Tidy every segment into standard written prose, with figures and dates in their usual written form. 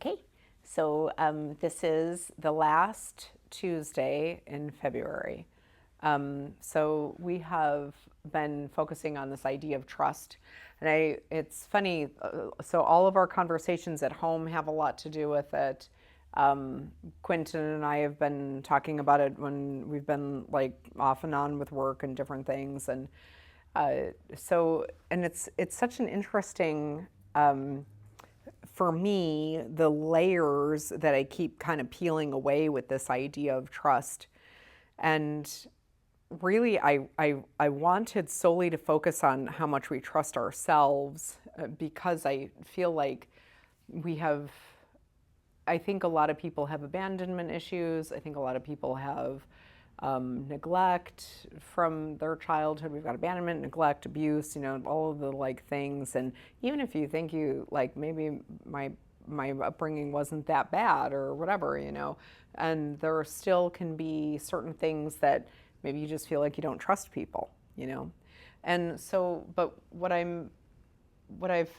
Okay, so this is the last Tuesday in February. So we have been focusing on this idea of trust. And it's funny, so all of our conversations at home have a lot to do with it. Quentin and I have been talking about it when we've been like off and on with work and different things. And it's such an interesting, for me, the layers that I keep kind of peeling away with this idea of trust. And really, I wanted solely to focus on how much we trust ourselves because I feel like we have, I think a lot of people have abandonment issues. I think a lot of people have neglect from their childhood. We've got abandonment, neglect, abuse, all of the like things. And even if you think you like maybe my upbringing wasn't that bad or whatever, and there still can be certain things that maybe you just feel like you don't trust people. And so, but what I've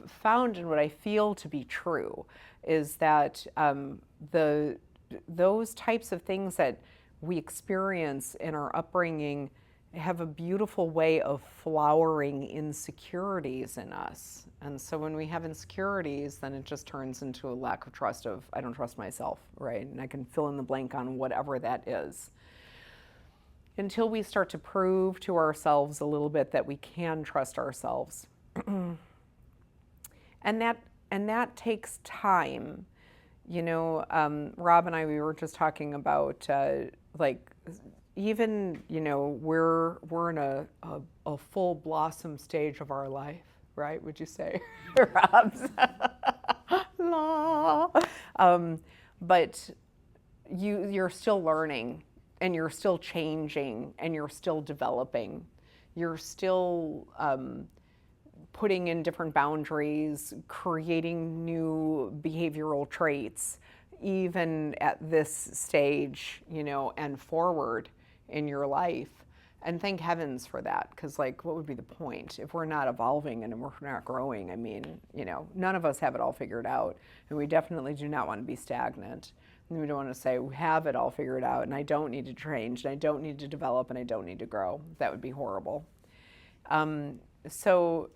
found and what I feel to be true is that those types of things that we experience in our upbringing have a beautiful way of flowering insecurities in us. And so when we have insecurities, then it just turns into a lack of trust of, I don't trust myself, right? And I can fill in the blank on whatever that is. Until we start to prove to ourselves a little bit that we can trust ourselves. And that takes time. Rob and I, we were just talking about even we're in a full blossom stage of our life, right? Would you say, Rob's? La. But you're still learning, and you're still changing, and you're still developing. You're still putting in different boundaries, creating new behavioral traits, even at this stage, and forward in your life. And thank heavens for that, because what would be the point if we're not evolving and we're not growing? I mean, none of us have it all figured out, and we definitely do not want to be stagnant. And we don't want to say we have it all figured out, and I don't need to change, and I don't need to develop, and I don't need to grow. That would be horrible. So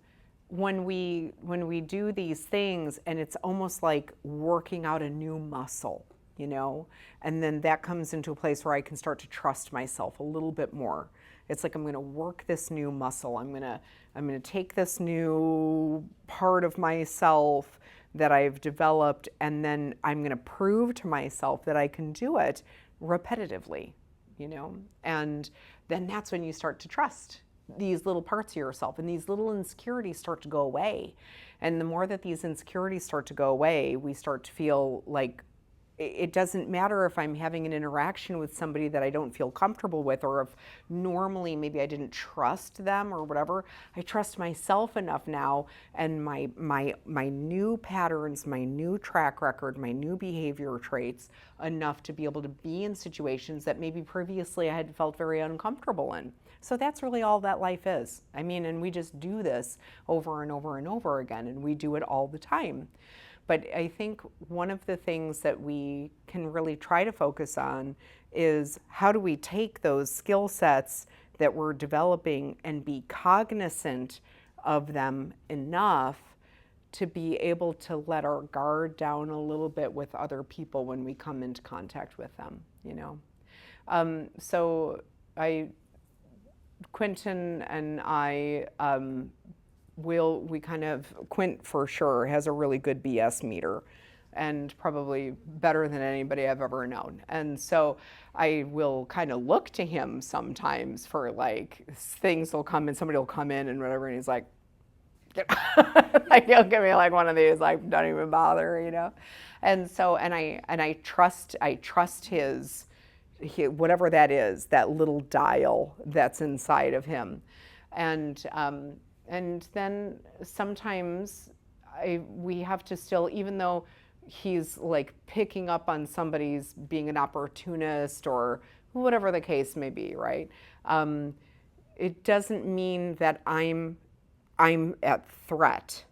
when we do these things, and it's almost like working out a new muscle, and then that comes into a place where I can start to trust myself a little bit more. It's like I'm going to work this new muscle. I'm going to take this new part of myself that I've developed, and then I'm going to prove to myself that I can do it repetitively, and then that's when you start to trust these little parts of yourself, and these little insecurities start to go away. And the more that these insecurities start to go away, we start to feel like it doesn't matter if I'm having an interaction with somebody that I don't feel comfortable with, or if normally maybe I didn't trust them or whatever. I trust myself enough now, and my new patterns, my new track record, my new behavior traits enough to be able to be in situations that maybe previously I had felt very uncomfortable in. So that's really all that life is. I mean, and we just do this over and over and over again, and we do it all the time. But I think one of the things that we can really try to focus on is how do we take those skill sets that we're developing and be cognizant of them enough to be able to let our guard down a little bit with other people when we come into contact with them, So Quentin and I, Quint for sure has a really good BS meter, and probably better than anybody I've ever known. And so I will kind of look to him sometimes for things will come in, somebody will come in and whatever, and he's like, he'll give me one of these, don't even bother, And so, and I trust his whatever that is, that little dial that's inside of him. And then sometimes we have to still, even though he's picking up on somebody's being an opportunist or whatever the case may be, right? It doesn't mean that I'm at threat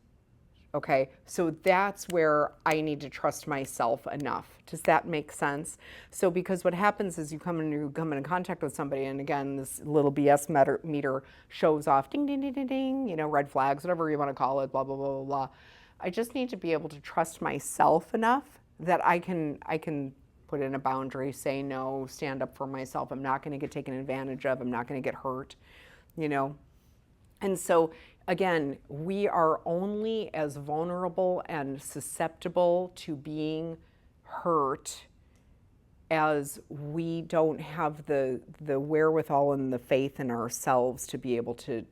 Okay, so that's where I need to trust myself enough. Does that make sense? So because what happens is you come in contact with somebody, and again, this little BS meter shows off, ding, ding, ding, ding, ding, red flags, whatever you want to call it, blah, blah, blah, blah, blah. I just need to be able to trust myself enough that I can put in a boundary, say no, stand up for myself. I'm not going to get taken advantage of. I'm not going to get hurt, And so, again, we are only as vulnerable and susceptible to being hurt as we don't have the wherewithal and the faith in ourselves to be able to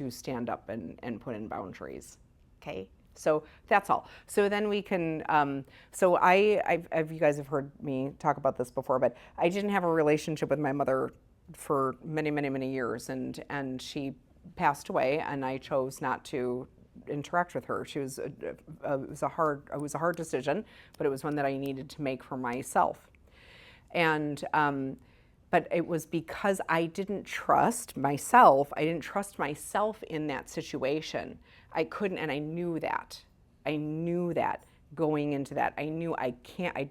stand up and put in boundaries. Okay? So that's all. So then we can, so you guys have heard me talk about this before, but I didn't have a relationship with my mother for many, many, many years, and she passed away, and I chose not to interact with her. It was a hard decision, but it was one that I needed to make for myself. And but it was because I didn't trust myself. I didn't trust myself in that situation. I couldn't, and I knew that. I knew that going into that. I knew I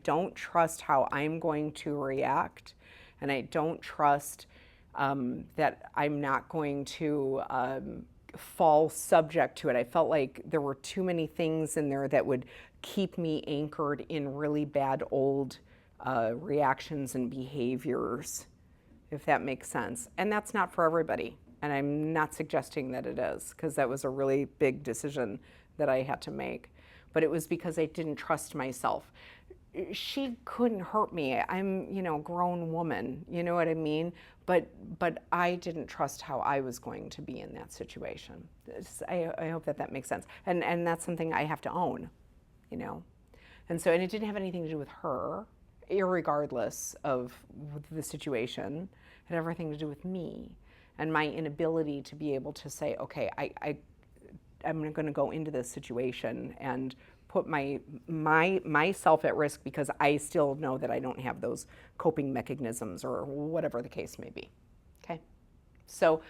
don't trust how I'm going to react, and I don't trust that I'm not going to fall subject to it. I felt like there were too many things in there that would keep me anchored in really bad old reactions and behaviors, if that makes sense. And that's not for everybody. And I'm not suggesting that it is, because that was a really big decision that I had to make. But it was because I didn't trust myself. She couldn't hurt me. I'm, a grown woman, you know what I mean? But I didn't trust how I was going to be in that situation. I hope that makes sense. And that's something I have to own, And so, and it didn't have anything to do with her, irregardless of the situation. It had everything to do with me and my inability to be able to say, okay, I'm going to go into this situation and put myself at risk because I still know that I don't have those coping mechanisms or whatever the case may be. Okay, so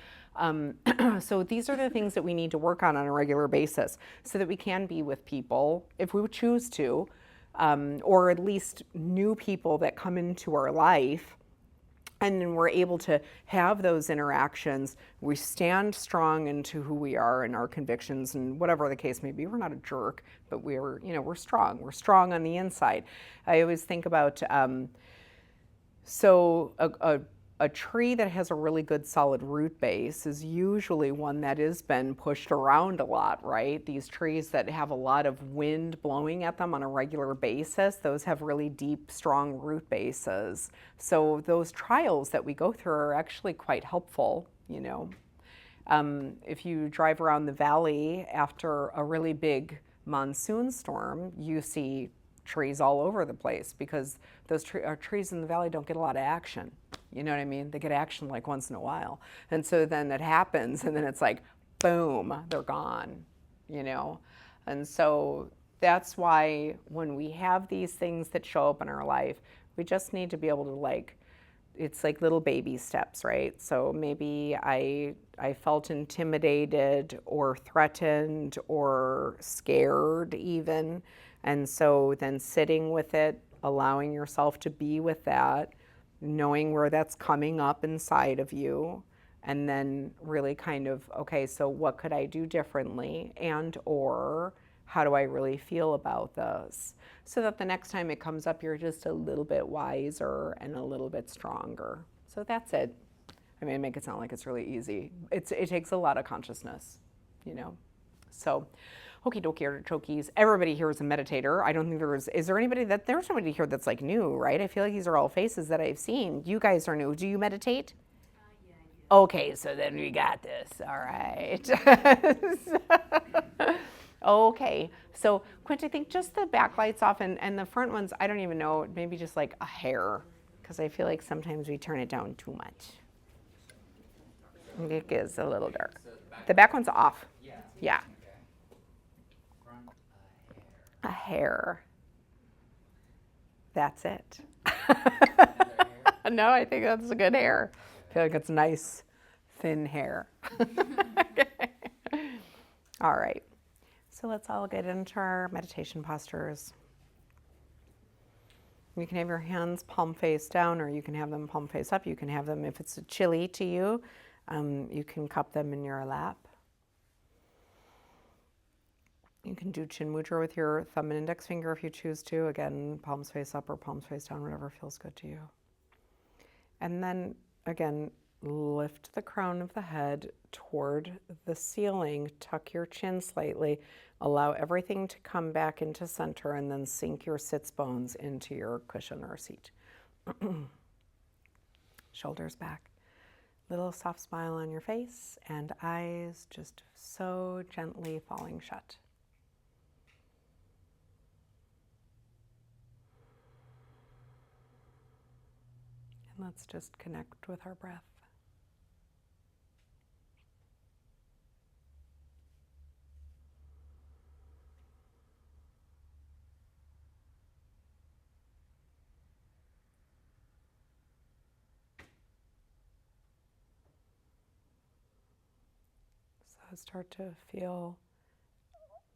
so these are the things that we need to work on a regular basis so that we can be with people if we choose to, or at least new people that come into our life. And then we're able to have those interactions. We stand strong into who we are and our convictions and whatever the case may be. We're not a jerk, but we're strong. We're strong on the inside. I always think about, a tree that has a really good solid root base is usually one that has been pushed around a lot, right? These trees that have a lot of wind blowing at them on a regular basis, those have really deep, strong root bases. So those trials that we go through are actually quite helpful, If you drive around the valley after a really big monsoon storm, you see trees all over the place because those trees in the valley don't get a lot of action. You know what I mean? They get action like once in a while. And so then it happens and then it's like, boom, they're gone, And so that's why when we have these things that show up in our life, we just need to be able to it's like little baby steps, right? So maybe I felt intimidated or threatened or scared even. And so then sitting with it, allowing yourself to be with that, knowing where that's coming up inside of you, and then really kind of, okay, so what could I do differently, and or how do I really feel about this? So that the next time it comes up, you're just a little bit wiser and a little bit stronger. So that's it. I mean, I make it sound like it's really easy. It takes a lot of consciousness, So, okie dokie artichokes. Everybody here is a meditator. I don't think is there there's somebody here that's new, right? I feel like these are all faces that I've seen. You guys are new. Do you meditate? Yeah, I do. Okay, so then we got this. All right. Okay, so Quint, I think just the backlights off and the front ones, I don't even know, maybe just like a hair, because I feel like sometimes we turn it down too much. It gets a little dark. The back one's off. Yeah. A hair. That's it. No, I think that's a good hair. I feel like it's nice, thin hair. Okay. All right. So let's all get into our meditation postures. You can have your hands palm face down, or you can have them palm face up. You can have them, if it's chilly to you, you can cup them in your lap. You can do chin mudra with your thumb and index finger if you choose to. Again, palms face up or palms face down, whatever feels good to you. And then, again, lift the crown of the head toward the ceiling. Tuck your chin slightly. Allow everything to come back into center, and then sink your sits bones into your cushion or seat. Shoulders back. Little soft smile on your face, and eyes just so gently falling shut. And let's just connect with our breath. So start to feel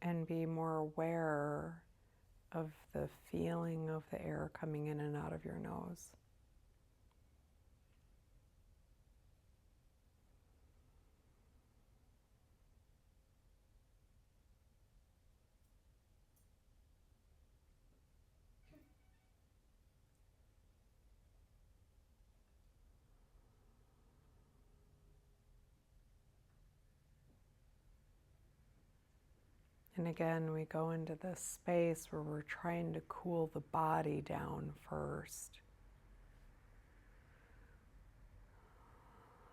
and be more aware of the feeling of the air coming in and out of your nose. And again, we go into this space where we're trying to cool the body down first.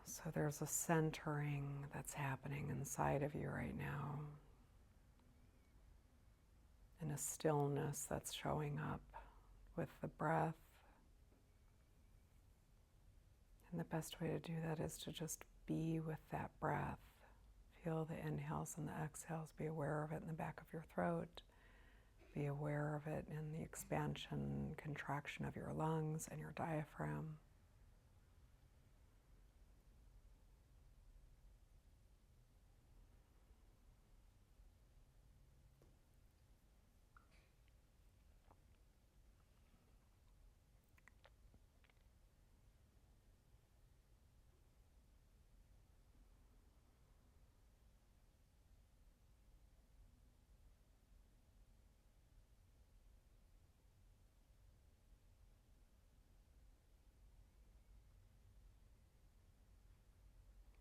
So there's a centering that's happening inside of you right now, and a stillness that's showing up with the breath. And the best way to do that is to just be with that breath. Feel the inhales and the exhales. Be aware of it in the back of your throat. Be aware of it in the expansion, contraction of your lungs and your diaphragm.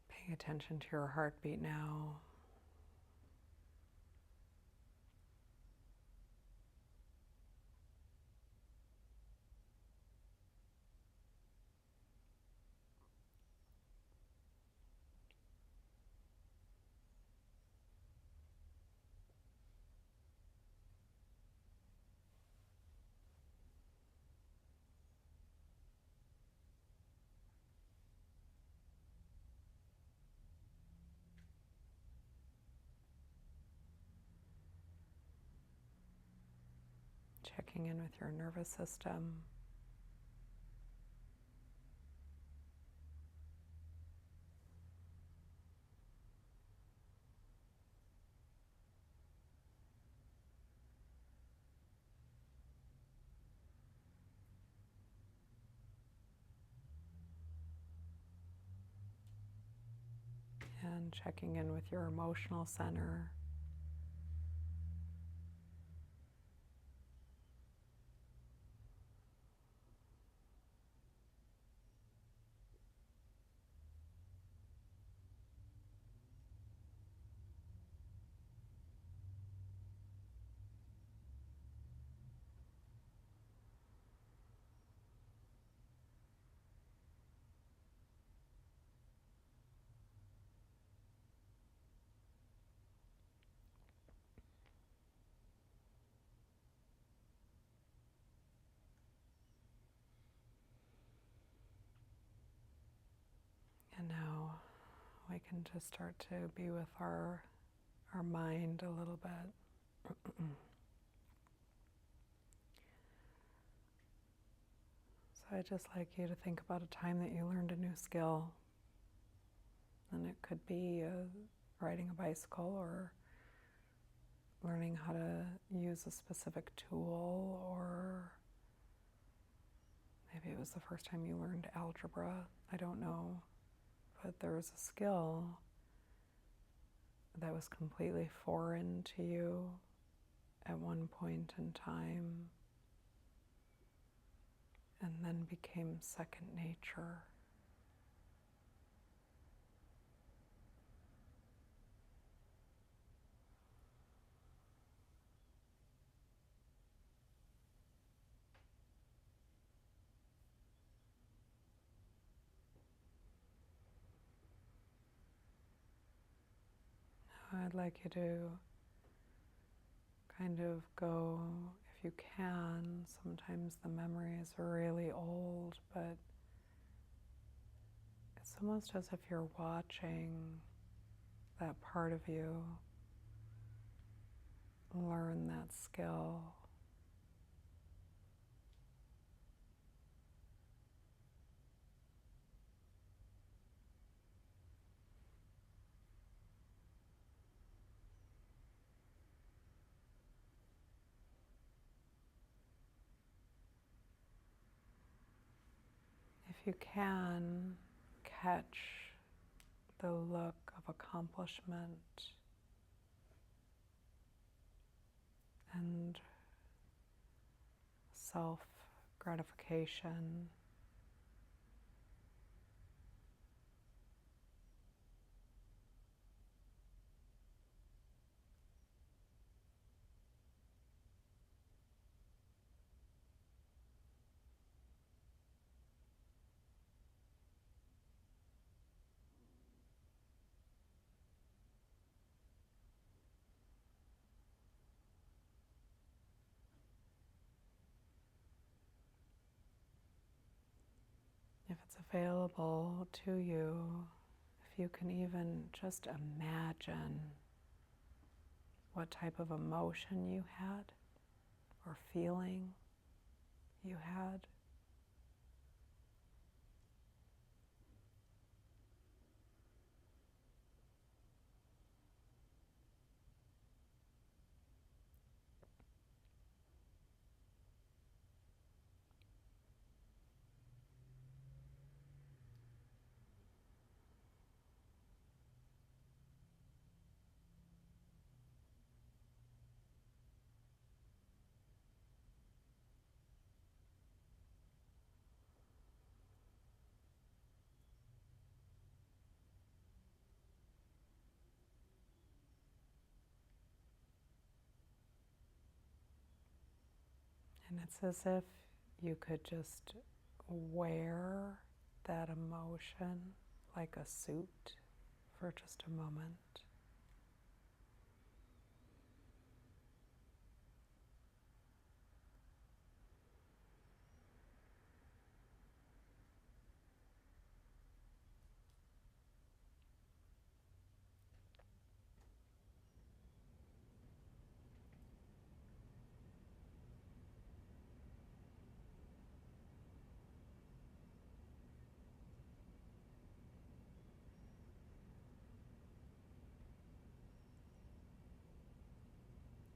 Paying attention to your heartbeat now. Checking in with your nervous system. And checking in with your emotional center. And now we can just start to be with our mind a little bit. So I'd just like you to think about a time that you learned a new skill. And it could be riding a bicycle or learning how to use a specific tool, or maybe it was the first time you learned algebra. I don't know. But there was a skill that was completely foreign to you at one point in time and then became second nature. I'd like you to kind of go, if you can, sometimes the memories are really old, but it's almost as if you're watching that part of you learn that skill. If you can, catch the look of accomplishment and self-gratification. If it's available to you, if you can even just imagine what type of emotion you had or feeling you had. And it's as if you could just wear that emotion like a suit for just a moment.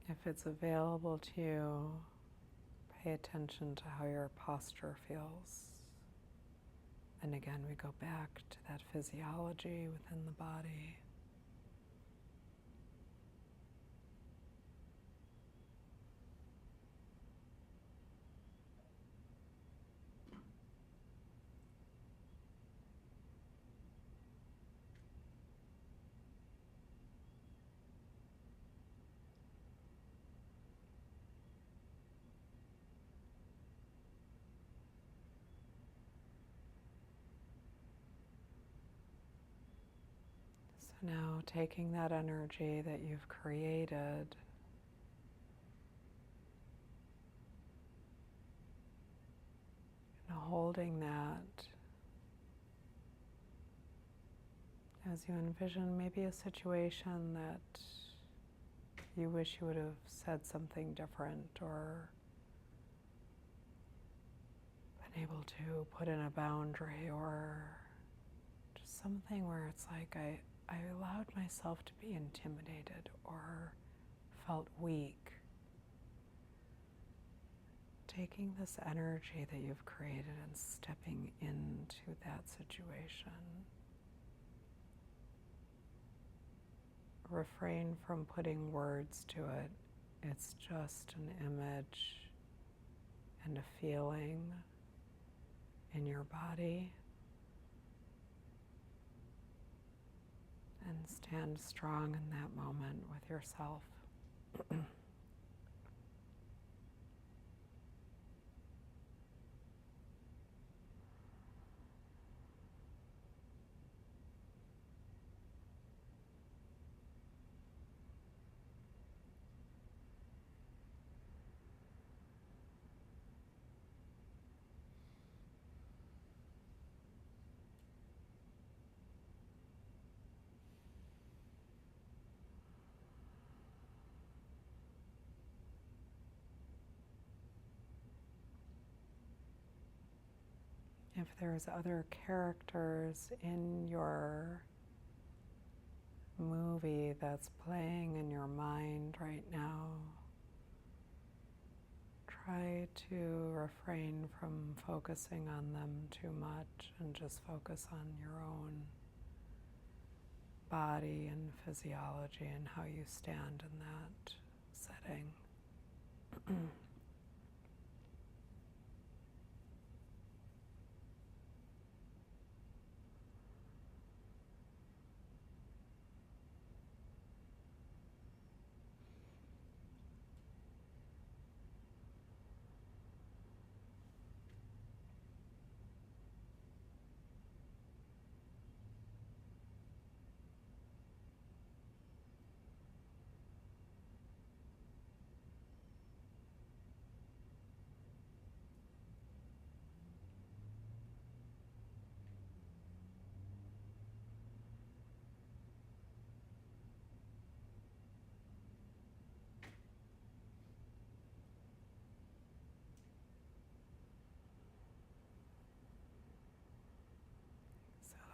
If it's available to you, pay attention to how your posture feels. And again, we go back to that physiology within the body. So now taking that energy that you've created and holding that as you envision maybe a situation that you wish you would have said something different or been able to put in a boundary, or just something where it's like I allowed myself to be intimidated or felt weak, taking this energy that you've created and stepping into that situation. Refrain from putting words to it. It's just an image and a feeling in your body. And stand strong in that moment with yourself. If there's other characters in your movie that's playing in your mind right now, try to refrain from focusing on them too much and just focus on your own body and physiology and how you stand in that setting.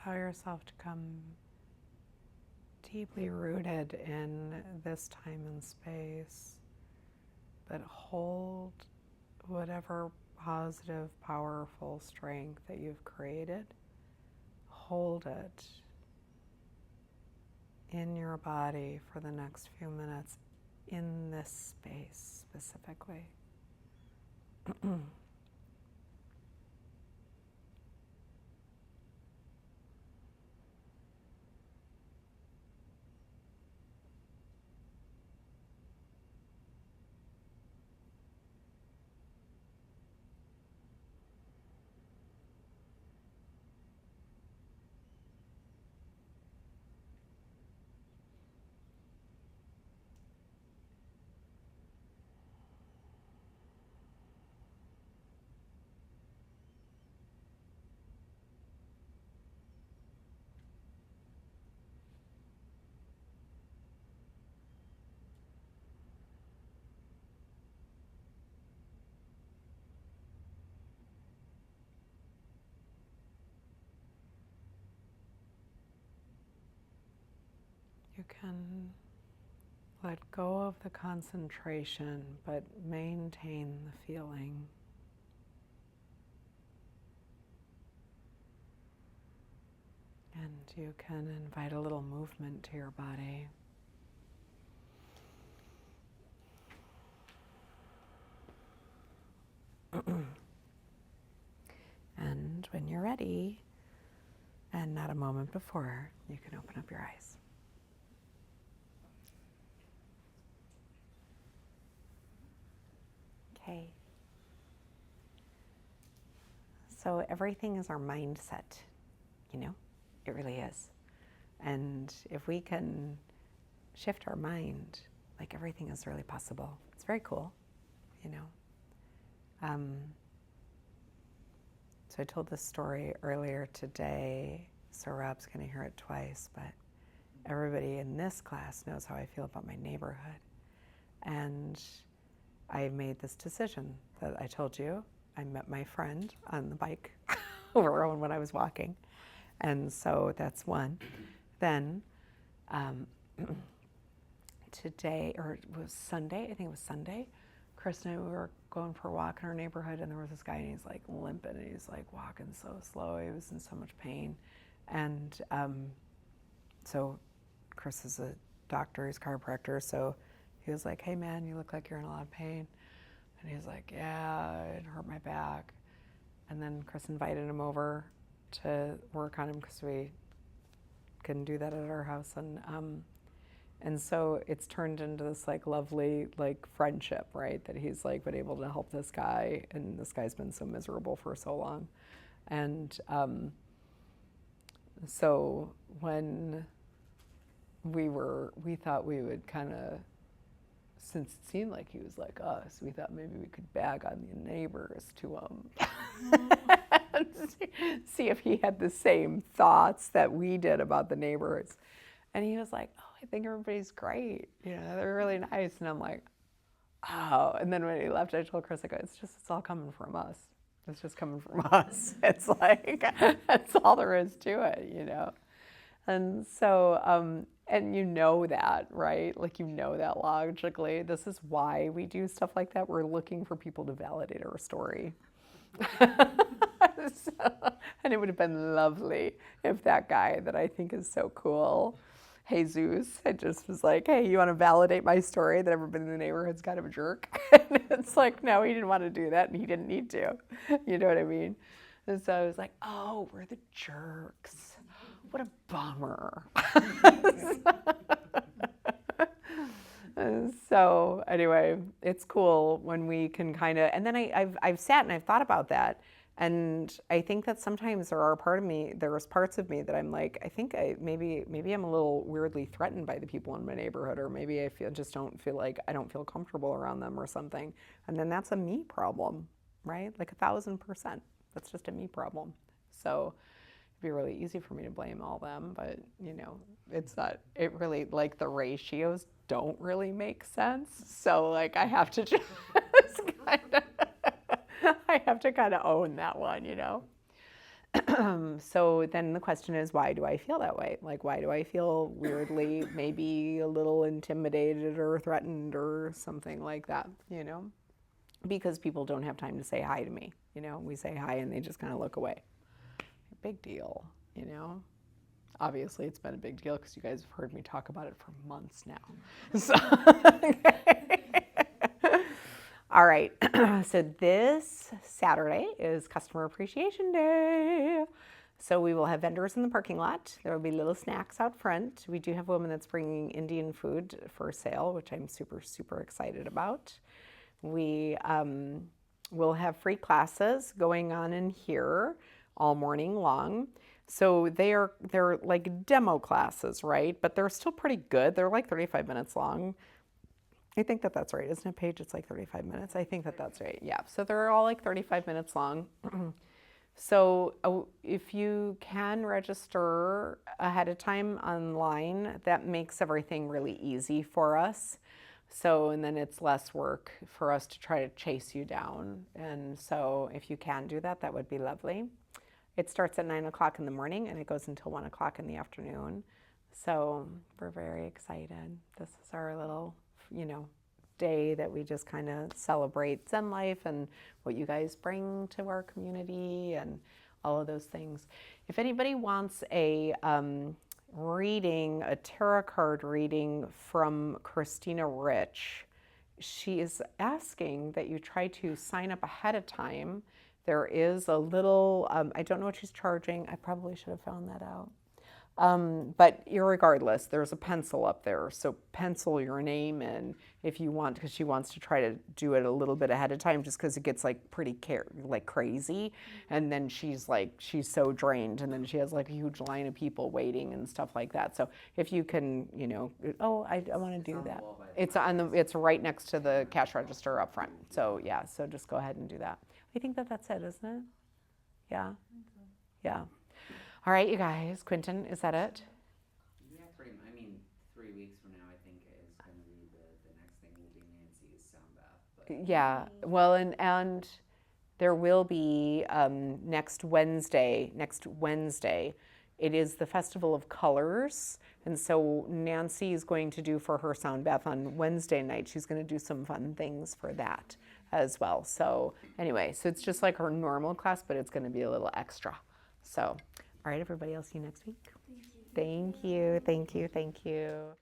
Allow yourself to come deeply rooted in this time and space, but hold whatever positive, powerful strength that you've created. Hold it in your body for the next few minutes in this space specifically. You can let go of the concentration, but maintain the feeling. And you can invite a little movement to your body. And when you're ready, and not a moment before, you can open up your eyes. Okay. So everything is our mindset, you know? It really is. And if we can shift our mind, like everything is really possible. It's very cool, you know? So I told this story earlier today, so Rob's going to hear it twice, but everybody in this class knows how I feel about my neighborhood. And I made this decision that I told you. I met my friend on the bike over when I was walking. And so that's one. Then today, or it was Sunday, I think it was Sunday, Chris and I, we were going for a walk in our neighborhood, and there was this guy, and he's like limping, and he's like walking so slow, he was in so much pain. And so Chris is a doctor, he's a chiropractor, so he was like, hey man, you look like you're in a lot of pain. And he's like, yeah, it hurt my back. And then Chris invited him over to work on him because we couldn't do that at our house. And so it's turned into this like lovely like friendship, right? That he's like been able to help this guy, and this guy's been so miserable for so long. And so when we thought we would kind of, since it seemed like he was like us, we thought maybe we could bag on the neighbors to see if he had the same thoughts that we did about the neighbors. And he was like, oh, I think everybody's great. You know, they're really nice. And I'm like, oh. And then when he left, I told Chris, I go, it's all coming from us. It's just coming from us. It's like, that's all there is to it, you know? And so, and you know that, right? Like, you know that logically. This is why we do stuff like that. We're looking for people to validate our story. And it would have been lovely if that guy that I think is so cool, Jesus, I just was like, hey, you want to validate my story that everybody in the neighborhood's kind of a jerk? And it's like, no, he didn't want to do that, and he didn't need to. You know what I mean? And so I was like, oh, we're the jerks. What a bummer. So anyway, it's cool when we can kind of, and then I've sat and I've thought about that. And I think that sometimes there's parts of me that I'm like, I think maybe I'm a little weirdly threatened by the people in my neighborhood, or maybe I don't feel comfortable around them or something. And then that's a me problem, right? Like 1,000%. That's just a me problem. So it'd be really easy for me to blame all them, but you know, it really, like, the ratios don't really make sense. So like I have to just kind of own that one, you know? So then the question is, why do I feel that way? Like, why do I feel weirdly, maybe a little intimidated or threatened or something like that, you know? Because people don't have time to say hi to me, you know? We say hi and they just kind of look away. Big deal, you know? Obviously, it's been a big deal because you guys have heard me talk about it for months now. So, all right, so this Saturday is Customer Appreciation Day. So we will have vendors in the parking lot. There will be little snacks out front. We do have a woman that's bringing Indian food for sale, which I'm super, super excited about. We will have free classes going on in here all morning long. So they're like demo classes, right? But they're still pretty good. They're like 35 minutes long. I think that's right, isn't it, Paige? It's like 35 minutes. I think that's right. Yeah. So they're all like 35 minutes long. So if you can register ahead of time online, that makes everything really easy for us. So, and then it's less work for us to try to chase you down. And so if you can do that, that would be lovely. It starts at 9 o'clock in the morning and it goes until 1 o'clock in the afternoon. So we're very excited. This is our little, you know, day that we just kind of celebrate ZenLife and what you guys bring to our community and all of those things. If anybody wants a reading, a tarot card reading from Christina Rich, she is asking that you try to sign up ahead of time. There is a little, I don't know what she's charging. I probably should have found that out. But irregardless, there's a pencil up there. So pencil your name in if you want, because she wants to try to do it a little bit ahead of time, just because it gets like pretty crazy. And then she's so drained, and then she has like a huge line of people waiting and stuff like that. So if you can, you know, I want to do that. It's right next to the cash register up front. So yeah, so just go ahead and do that. I think that's it, isn't it? Yeah. Yeah. All right, you guys. Quentin, is that it? Yeah, pretty much. I mean, 3 weeks from now, I think is going to be the next thing will be Nancy's sound bath. But. Yeah. Well, and there will be next Wednesday it is the Festival of Colors. And so Nancy is going to do for her sound bath on Wednesday night. She's going to do some fun things for that as well. So anyway, so it's just like her normal class, but it's going to be a little extra. So, all right, everybody, I'll see you next week. Thank you. Thank you. Thank you.